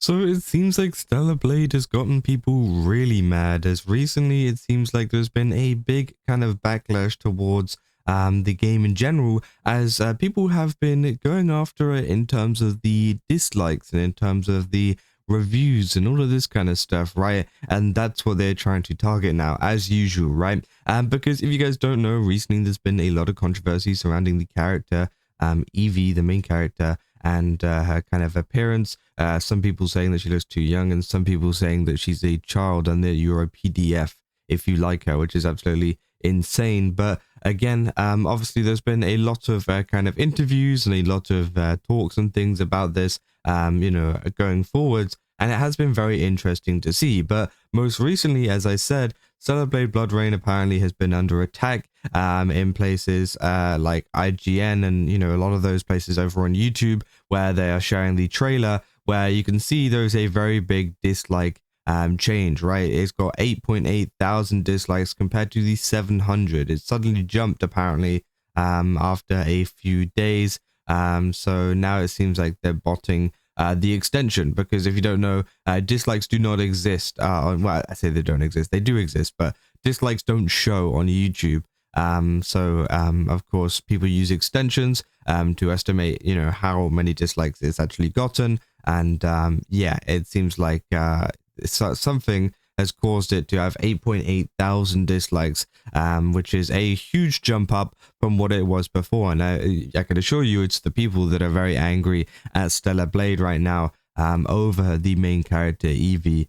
So it seems like Stelalr Blade has gotten people really mad, as recently it seems like there's been a big kind of backlash towards the game in general, as people have been going after it in terms of the dislikes and in terms of the reviews and all of this kind of stuff, right? And that's what they're trying to target now, as usual, right? Because if you guys don't know, recently there's been a lot of controversy surrounding the character, Evie, the main character, and her kind of appearance. Some people saying that she looks too young, and some people saying that she's a child and that you're a PDF if you like her, which is absolutely insane. But again, obviously there's been a lot of kind of interviews and a lot of talks and things about this, going forwards, and it has been very interesting to see. But most recently, as I said, Stelalr Blade Blood Rain apparently has been under attack in places like IGN and, a lot of those places over on YouTube, where they are sharing the trailer, where you can see there's a very big dislike change, right? It's got 8.8 thousand dislikes compared to the 700. It suddenly jumped apparently after a few days. So now it seems like they're botting the extension, because if you don't know, dislikes do not exist. Well, I say they don't exist. They do exist, but dislikes don't show on YouTube. Of course, people use extensions to estimate, how many dislikes it's actually gotten. And it seems like something has caused it to have 8.8 thousand dislikes, which is a huge jump up from what it was before. And I can assure you, it's the people that are very angry at Stelalr Blade right now over the main character Evie,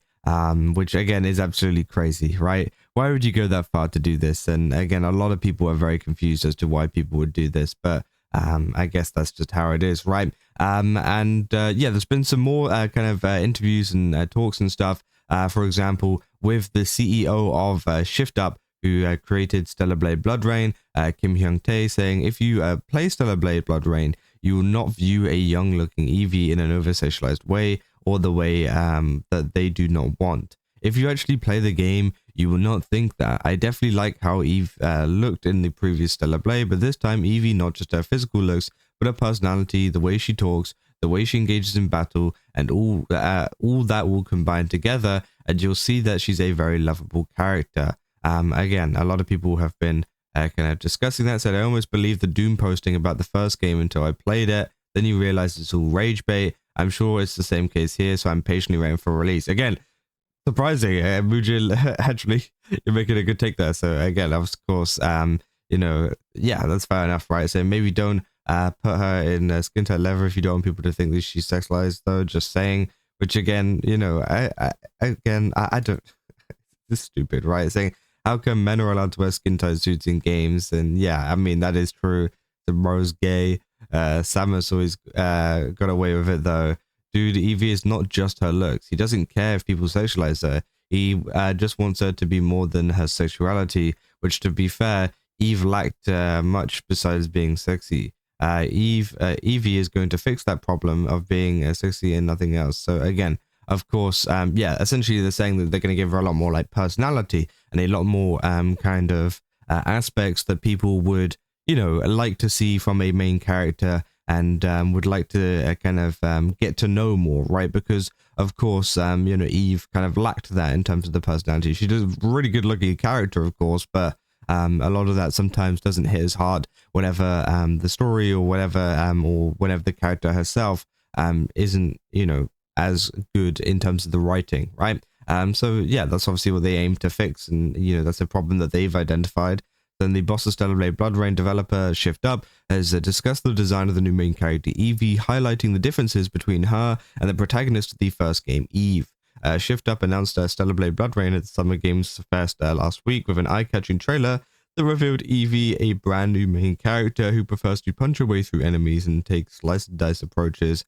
which again is absolutely crazy, right? Why would you go that far to do this? And again, a lot of people are very confused as to why people would do this, but I guess that's just how it is, right? There's been some more interviews and talks and stuff. For example, with the CEO of ShiftUp, who created Stelalr Blade Blood Rain, Kim Hyung-tae, saying, if you play Stelalr Blade Blood Rain, you will not view a young-looking Eevee in an over-sexualized way, or the way that they do not want. If you actually play the game, you will not think that. I definitely like how Eve looked in the previous Stelalr Blade, but this time Eevee, not just her physical looks, but her personality, the way she talks, the way she engages in battle, and all that will combine together, and you'll see that she's a very lovable character. Again, a lot of people have been kind of discussing that, said I almost believed the Doom posting about the first game until I played it, then you realize it's all rage bait. I'm sure it's the same case here, so I'm patiently waiting for release. Again, surprising, Mujil, actually, you're making a good take there. So again, of course, that's fair enough, right? So maybe don't put her in skin tight leather if you don't want people to think that she's sexualized, though. Just saying. Which again, I don't. This is stupid, right? Saying how come men are allowed to wear skin tight suits in games? And yeah, I mean that is true. Tomorrow's gay. Samus always got away with it though. Dude, Evie is not just her looks. He doesn't care if people sexualize her. He just wants her to be more than her sexuality, which, to be fair, Eve lacked much besides being sexy. Evie is going to fix that problem of being sexy and nothing else. So again, of course, essentially they're saying that they're going to give her a lot more like personality and a lot more aspects that people would, like to see from a main character, and would like to get to know more, right? Because of course, Eve kind of lacked that in terms of the personality. She's a really good looking character, of course, but a lot of that sometimes doesn't hit as hard whenever the story or whenever the character herself isn't, as good in terms of the writing, right? That's obviously what they aim to fix, and that's a problem that they've identified. Then the boss of Stelalr Blade Blood Rain developer ShiftUp has discussed the design of the new main character Evie, highlighting the differences between her and the protagonist of the first game, Eve. ShiftUp announced Stelalr Blade Blood Rain at the Summer Games Fest last week with an eye-catching trailer that revealed Evie, a brand new main character who prefers to punch her way through enemies and take slice and dice approaches,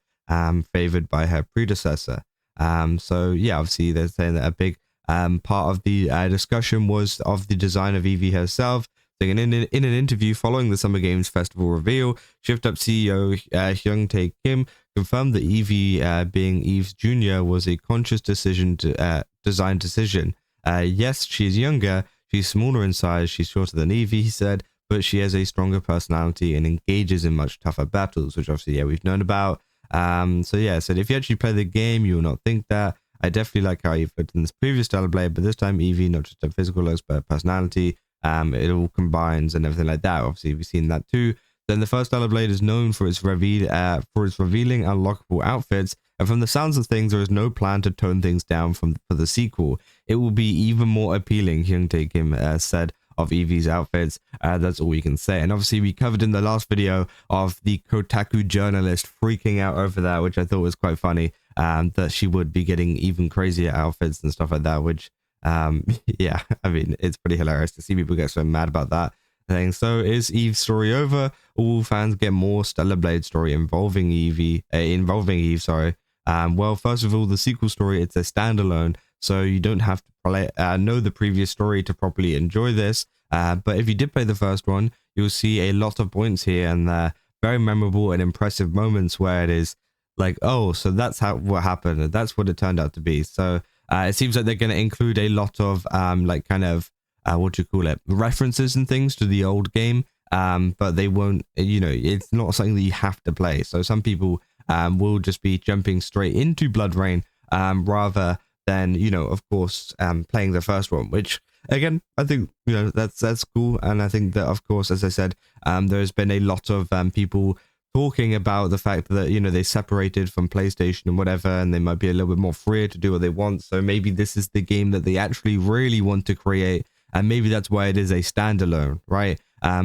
favored by her predecessor. Obviously they're saying that a big part of the discussion was of the design of Evie herself. In an interview following the Summer Games Festival reveal, ShiftUp CEO Hyung-tae Kim confirmed that Eevee, being Eve's junior, was a conscious design decision. Yes, she's younger, she's smaller in size, she's shorter than Eevee, he said, but she has a stronger personality and engages in much tougher battles, which obviously, we've known about. So yeah, so if you actually play the game, you will not think that. I definitely like how you put in this previous Stelalr Blade, but this time Eevee, not just a physical looks, but personality. It all combines and everything like that. Obviously, we've seen that too. Then the first Stelalr Blade is known for its revealing unlockable outfits, and from the sounds of things, there is no plan to tone things down for the sequel. It will be even more appealing, Hyungtae Kim said of Eevee's outfits. That's all we can say. And obviously, we covered in the last video of the Kotaku journalist freaking out over that, which I thought was quite funny, that she would be getting even crazier outfits and stuff like that, which yeah, I mean, it's pretty hilarious to see people get so mad about that thing. So is Eve's story over? All fans get more Stelalr Blade story involving Eve, sorry. Well, first of all, the sequel story, it's a standalone, so you don't have to know the previous story to properly enjoy this. But if you did play the first one, you'll see a lot of points here and very memorable and impressive moments where it is like, oh, so that's what happened, and that's what it turned out to be. So it seems like they're going to include a lot of like kind of what do you call it, references and things to the old game, but they won't, you know, it's not something that you have to play. So some people will just be jumping straight into Blood Rain rather than, you know, of course, playing the first one, which again, I think, you know, that's cool. And I think that, of course, as I said, there's been a lot of people talking about the fact that, you know, they separated from PlayStation and whatever, and they might be a little bit more freer to do what they want. So maybe this is the game that they actually really want to create, and maybe that's why it is a standalone, right?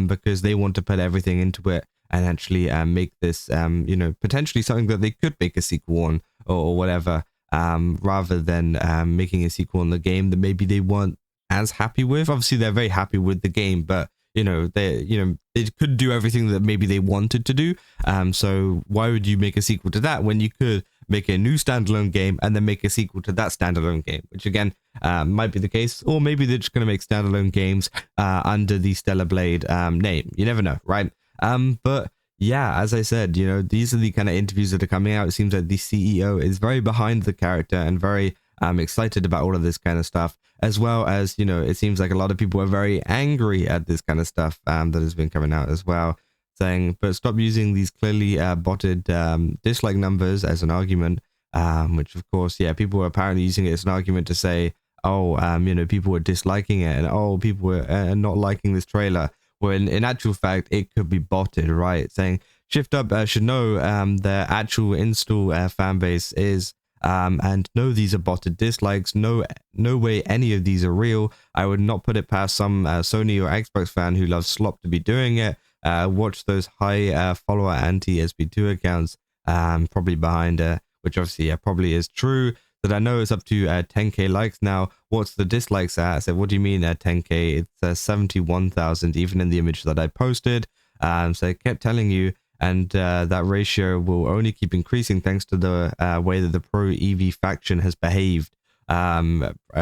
Because they want to put everything into it and actually make this, you know, potentially something that they could make a sequel on or whatever, rather than making a sequel on the game that maybe they weren't as happy with. Obviously, they're very happy with the game, but you know, they could do everything that maybe they wanted to do. So why would you make a sequel to that when you could make a new standalone game and then make a sequel to that standalone game, which again might be the case, or maybe they're just going to make standalone games under the Stelalr Blade name. You never know, right? But yeah, as I said, you know, these are the kind of interviews that are coming out. It seems like the CEO is very behind the character and very excited about all of this kind of stuff, as well as, you know, it seems like a lot of people are very angry at this kind of stuff that has been coming out as well, saying, but stop using these clearly botted dislike numbers as an argument, which of course, yeah, people were apparently using it as an argument to say, oh, you know, people were disliking it, and oh, people were not liking this trailer, when in actual fact, it could be botted, right? Saying, Shift Up should know their actual install fan base is, and no, these are botted dislikes. No way any of these are real. I would not put it past some Sony or Xbox fan who loves slop to be doing it. Watch those high follower anti-SB2 accounts, probably behind it, which obviously, yeah, probably is true. That I know it's up to 10k likes now. What's the dislikes at? I said, what do you mean 10k? It's 71,000 even in the image that I posted. So I kept telling you, and that ratio will only keep increasing thanks to the way that the pro Eevee faction has behaved.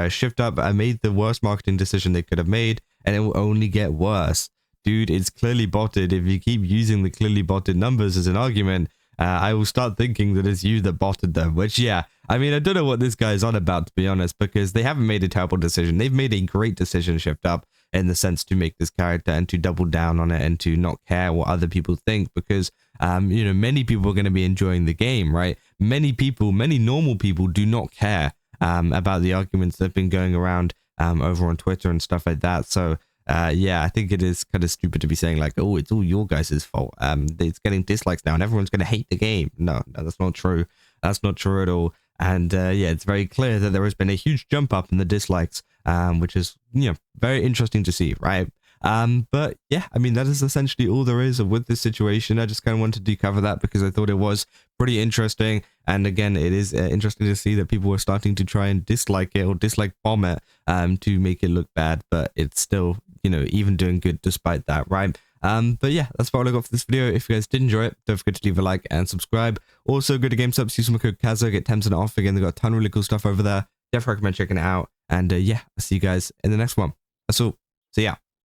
Shift Up made the worst marketing decision they could have made, and it will only get worse. Dude, it's clearly botted. If you keep using the clearly botted numbers as an argument, I will start thinking that it's you that botted them, which, yeah, I mean, I don't know what this guy's on about, to be honest, because they haven't made a terrible decision. They've made a great decision, Shift Up, in the sense to make this character and to double down on it and to not care what other people think, because, you know, many people are going to be enjoying the game, right? Many people, many normal people do not care about the arguments that have been going around over on Twitter and stuff like that. So, yeah, I think it is kind of stupid to be saying like, oh, it's all your guys' fault. It's getting dislikes now and everyone's going to hate the game. No, that's not true. That's not true at all. And yeah, it's very clear that there has been a huge jump up in the dislikes, which is, you know, very interesting to see, right? But yeah, I mean, that is essentially all there is with this situation. I just kind of wanted to cover that because I thought it was pretty interesting. And again, it is interesting to see that people were starting to try and dislike it or dislike bomb it to make it look bad, but it's still, you know, even doing good despite that, right? But yeah, that's what I got for this video. If you guys did enjoy it, don't forget to leave a like and subscribe. Also, go to GameStop, use my code Kazo, get 10% off. Again, they've got a ton of really cool stuff over there. Definitely recommend checking it out. And yeah, I'll see you guys in the next one. That's all. See ya.